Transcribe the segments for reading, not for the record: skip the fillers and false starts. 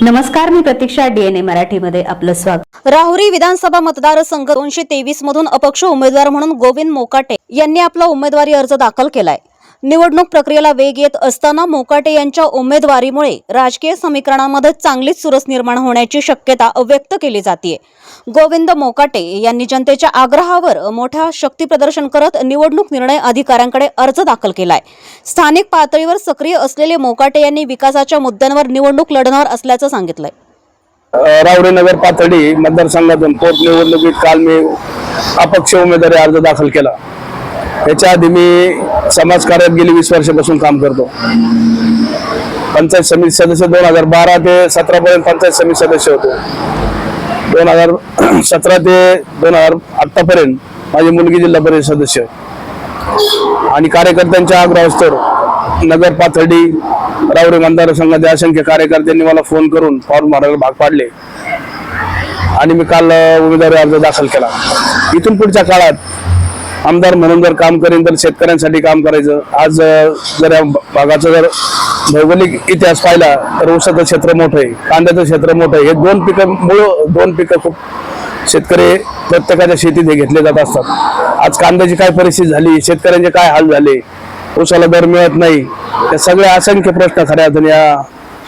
नमस्कार, मी प्रतीक्षा. DNA मराठीमध्ये आपलं स्वागत. राहुरी विधानसभा मतदारसंघ 223 मधून अपक्ष उमेदवार म्हणून गोविंद मोकाटे यांनी आपला उमेदवारी अर्ज दाखल केलाय. निवडणूक प्रक्रियेला वेग येत असताना मोकाटे यांच्या उमेदवारीमुळे राजकीय समीकरणामध्ये चांगलीच चुरस निर्माण होण्याची शक्यता व्यक्त केली जाते. गोविंद मोकाटे यांनी जनतेच्या आग्रहावर मोठ्या शक्ती प्रदर्शन करत निवडणूक निर्णय अधिकाऱ्यांकडे अर्ज दाखल केलाय. स्थानिक पातळीवर सक्रिय असलेले मोकाटे यांनी विकासाच्या मुद्द्यांवर निवडणूक लढणार असल्याचं सांगितलंय. राहुरी नगर पाथर्डी मतदारसंघातून पोटनिवडणुकीत काल मी अपक्ष उमेदवारी अर्ज दाखल केला. याच्या आधी मी समाजकार्यात गेली 20 वर्षापासून काम करतो. पंचायत समिती सदस्य 2012 ते 17 पर्यंत पंचायत समिती सदस्य होतो. 2017 ते 2008 पर्यंत माझी मुलगी जिल्हा परिषद सदस्य आणि कार्यकर्त्यांच्या आग्रहास्तव नगर पाथर्डी राहुरी मतदारसंघातील असंख्य कार्यकर्त्यांनी मला फोन करून फॉर्म भरायला भाग पाडले आणि मी काल उमेदवारी अर्ज दाखल केला. इथून पुढच्या काळात आमदार म्हणून जर काम करेन तर शेतकऱ्यांसाठी काम करायचं. आज जर या भागाचा जर भौगोलिक इतिहास पाहिला तर ऊसाचं क्षेत्र मोठं आहे, कांद्याचं क्षेत्र मोठं आहे. हे दोन पिकं खूप शेतकरी प्रत्येकाच्या शेतीत हे घेतले जात असतात. आज कांद्याची काय परिस्थिती झाली, शेतकऱ्यांचे काय हाल झाले, ऊसाला दर मिळत नाही, या सगळ्या असंख्य प्रश्न खऱ्या अर्थाने या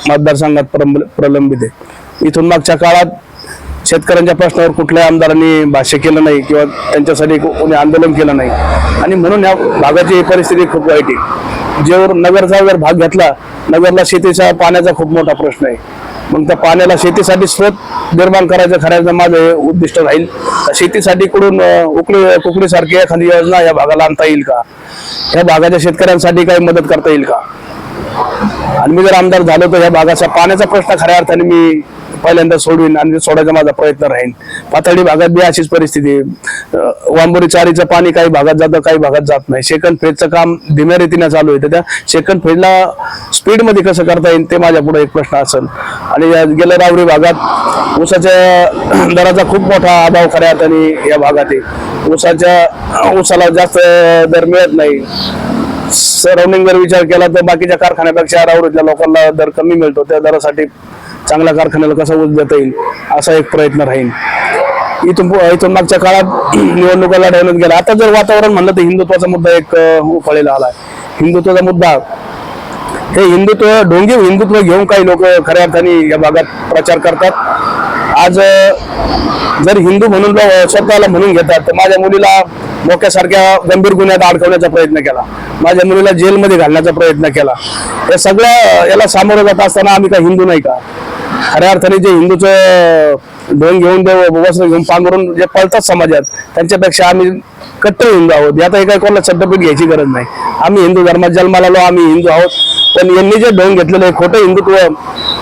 मतदारसंघात प्रलंबित आहे. इथून मागच्या काळात शेतकऱ्यांच्या प्रश्नावर कुठल्याही आमदारांनी भाष्य केलं नाही किंवा त्यांच्यासाठी कोणी आंदोलन केलं नाही आणि म्हणून या भागाची परिस्थिती खूप वाईट आहे. जेव्हा नगरचा जर भाग घेतला, नगरला शेतीचा पाण्याचा खूप मोठा प्रश्न आहे. मग त्या पाण्याला शेतीसाठी स्रोत निर्माण करायचं खऱ्याचं माझं उद्दिष्ट राहील. शेतीसाठी कडून कुकडीसारखी एखादी योजना या भागाला आणता येईल का, या भागाच्या शेतकऱ्यांसाठी काही मदत करता येईल का. आणि मी जर आमदार झालो तर या भागाचा पाण्याचा प्रश्न खऱ्या अर्थाने मी पहिल्यांदा सोडवीन आणि सोडायचा माझा प्रयत्न राहील. पाथर्डी भागात बी अशीच परिस्थिती आहे. वांबोरी चारीचं पाणी काही भागात जातं, काही भागात जात नाही. सेकंड फेजचं काम धीम्या रीतीने चालू आहे. तर त्या सेकंड फेजला स्पीड मध्ये कसं करता येईल ते माझ्या पुढे एक प्रश्न असेल. आणि गेल्या राहुरी भागात ऊसाच्या दराचा खूप मोठा अभाव खऱ्या अर्थाने या भागात आहे. ऊसाला जास्त दर मिळत नाही. सराउंडिंग जर विचार केला तर बाकीच्या कारखान्यापेक्षा राहुरीतल्या लोकांना दर कमी मिळतो. त्या दरासाठी चांगल्या कारखान्याला कसा ऊस देता येईल असा एक प्रयत्न राहील. इथून मागच्या काळात निवडणुका लढवण्यात गेला. आता जर वातावरण म्हणलं तर हिंदुत्वाचा मुद्दा एक उफाळीला आलाय. हिंदुत्वाचा मुद्दा हे ढोंगी हिंदुत्व घेऊन काही लोक खऱ्या अर्थाने या भागात प्रचार करतात. आज जर हिंदू म्हणून स्वतःला म्हणून घेतात तर माझ्या मुलीला मोक्यासारख्या गंभीर गुन्ह्यात अडकवण्याचा प्रयत्न केला, माझ्या मुलीला जेलमध्ये घालण्याचा प्रयत्न केला. या सगळ्या याला सामोरं जात असताना आम्ही काय हिंदू नाही का? खऱ्या अर्थाने जे हिंदूचं ढोंग घेऊन वस्त्र घेऊन पांघरून जे पळतात समाजात त्यांच्यापेक्षा आम्ही कट्टर हिंदू आहोत. आता हे काही कोणाला शब्दपीठ घ्यायची गरज नाही. आम्ही हिंदू धर्मात जन्माला आलो, आम्ही हिंदू आहोत. पण यांनी जे ढोंग घेतलेलं आहे खोटं हिंदुत्व,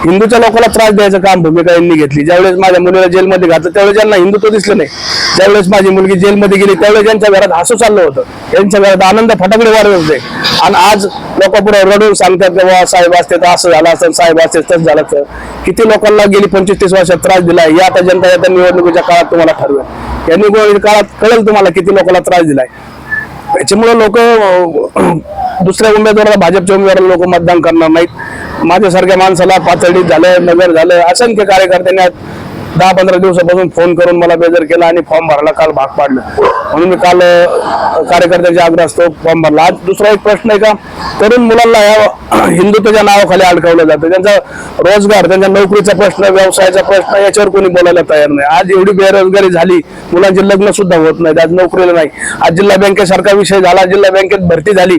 हिंदूच्या लोकांना त्रास द्यायचं काम भूमिका यांनी घेतली. ज्यावेळेस माझ्या मुलीला जेलमध्ये घातलं त्यावेळेस यांना हिंदुत्व दिसलं नाही. ज्यावेळेस माझी मुलगी जेलमध्ये गेली त्यावेळेस यांच्या घरात हसू चाललं होतं, यांच्या घरात आनंद फटाकडे वाढत होते. आणि आज लोक पुढे रडून सांगतात की बाबा साहेब असते तर असं झालं असतं, साहेब असते तसं झालं तर. किती लोकांना गेली 25-30 वर्षात त्रास दिलाय या आता जनता येत्या निवडणुकीच्या काळात तुम्हाला ठरवेल. या निवडणुकीच्या काळात कळेल तुम्हाला किती लोकांना त्रास दिलाय. त्याच्यामुळे लोक दुसऱ्या उमेदवाराला, भाजपच्या उमेदवाराला लोक मतदान करणार नाहीत. माझ्यासारख्या माणसाला पाथर्डीत झालं, नगर झालं, असंख्य कार्यकर्त्यांनी 10-15 दिवसापासून फोन करून मला बेजार केला आणि फॉर्म भरायला काल भाग पाडलं. म्हणून मी काल कार्यकर्त्याच्या आग्रहास्तव फॉर्म भरला. आज दुसरा एक प्रश्न आहे का, तरुण मुलांना या हिंदुत्वाच्या नावाखाली अडकवलं जातं. त्यांचा रोजगार, त्यांच्या नोकरीचा प्रश्न, व्यवसायाचा प्रश्न याच्यावर कोणी बोलायला तयार नाही. आज एवढी बेरोजगारी झाली, मुलांचे लग्न सुद्धा होत नाहीत, आज नोकरीला नाही. आज जिल्हा बँकेसारखा विषय झाला, जिल्हा बँकेत भरती झाली,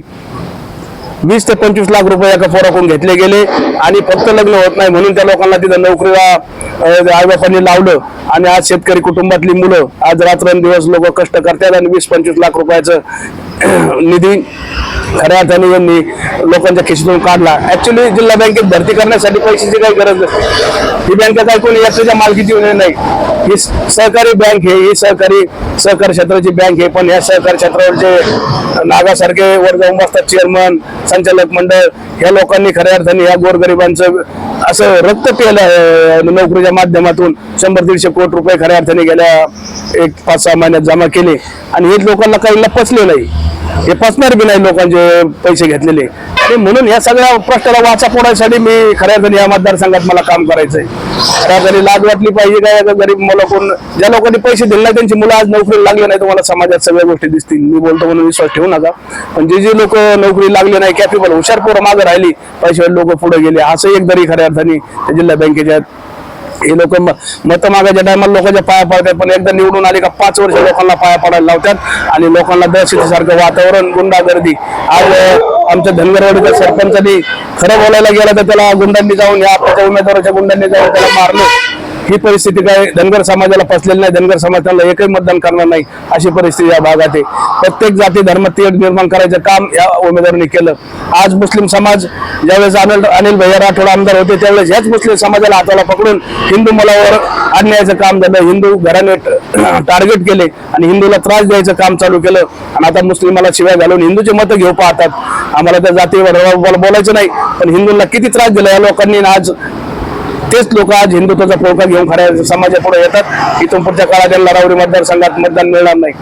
20 ते 25 लाख रुपये एका पोराकडून घेतले गेले आणि फक्त लग्न होत नाही म्हणून त्या लोकांना तिथं नोकरीला आईबापांनी लावलं. आणि आज शेतकरी कुटुंबातली मुलं आज रात्रंदिवस लोक कष्ट करतात आणि 20-25 लाख रुपयाचं निधी खऱ्या अर्थाने यांनी लोकांच्या खिशातून काढला. ऍक्च्युली जिल्हा बँकेत भरती करण्यासाठी पैशाची काही गरज नसते. ही बँक काय कोणी याच्या मालकीची नाही. ही सहकारी बँक आहे, ही सहकारी क्षेत्राची बँक आहे. पण या सहकारी क्षेत्रावरचे नागासारखे वर जाऊन बसतात चेअरमन, संचालक मंडळ, या लोकांनी खऱ्या अर्थाने या गोरगरिबांचं असं रक्त पेलं. नोकरीच्या माध्यमातून 100-150 कोटी रुपये खऱ्या अर्थाने गेल्या 5-6 महिन्यात जमा केले आणि हे लोकांना काही लपसले नाही. हे पसणार बी नाही लोकांचे पैसे घेतलेले. आणि म्हणून या सगळ्या प्रश्नाला वाचा फोडायसाठी मी खऱ्या अर्थाने या मतदारसंघात मला काम करायचंय. त्या घरी लाज वाटली पाहिजे काय गरीब मुलं कोण ज्या लोकांनी पैसे दिले नाही त्यांची मुलं आज नोकरीला लागले नाही. तुम्हाला समाजात सगळ्या गोष्टी दिसतील. मी बोलतो म्हणून विश्वास ठेवू नका. पण जे लोक नोकरी लागले नाही, कॅपेबल हुशार पोरं मागे राहिली, पैशावाले लोक पुढे गेले, असं एक दरी खऱ्या अर्थाने जिल्हा बँकेच्या हे लोक मत मागायच्या टायमाला लोकांच्या पाया पडतात, पण एकदा निवडून आले का 5 वर्ष लोकांना पाया पडायला लावतात आणि लोकांना दहशतीसारखं वातावरण, गुंडागर्दी. आज आमच्या धनगरवाडीच्या सरपंचांनी खरं बोलायला गेलं तर त्याला गुंडांनी जाऊन या आपल्या उमेदवाराच्या गुंडांनी जाऊन त्याला मारलं. ही परिस्थिती काय धनगर समाजाला पसलेली नाही. धनगर समाज त्यांना एकही मतदान करणार नाही अशी परिस्थिती या भागात आहे. प्रत्येक जाती धर्म तेढ निर्माण करायचं काम या उमेदवारांनी केलं. आज मुस्लिम समाज ज्यावेळेस अनिल भैया राठोड आमदार होते त्यावेळेस ह्याच मुस्लिम समाजाला हाताला पकडून हिंदू मुलावर आणण्याचं काम झालं. हिंदू घराने टार्गेट केले आणि हिंदूला त्रास द्यायचं काम चालू केलं. आणि आता मुस्लिमाला शिवाय घालून हिंदूचे मतं घेऊ पाहतात. आम्हाला त्या जातीवर बोलायचं नाही, पण हिंदूंना किती त्रास दिला या लोकांनी. आज तेच लोक आज हिंदुत्वाचा पोळका घेऊन खऱ्या समाजापुढे येतात. इथून पुढच्या काळात त्यांना राऊरी मतदारसंघात मतदान मिळणार नाही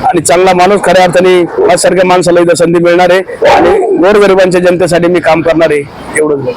आणि चांगला माणूस खऱ्या अर्थाने माझ्यासारख्या माणसाला इथं संधी मिळणार आहे आणि गोरगरिबांच्या जनतेसाठी मी काम करणार आहे. एवढंच.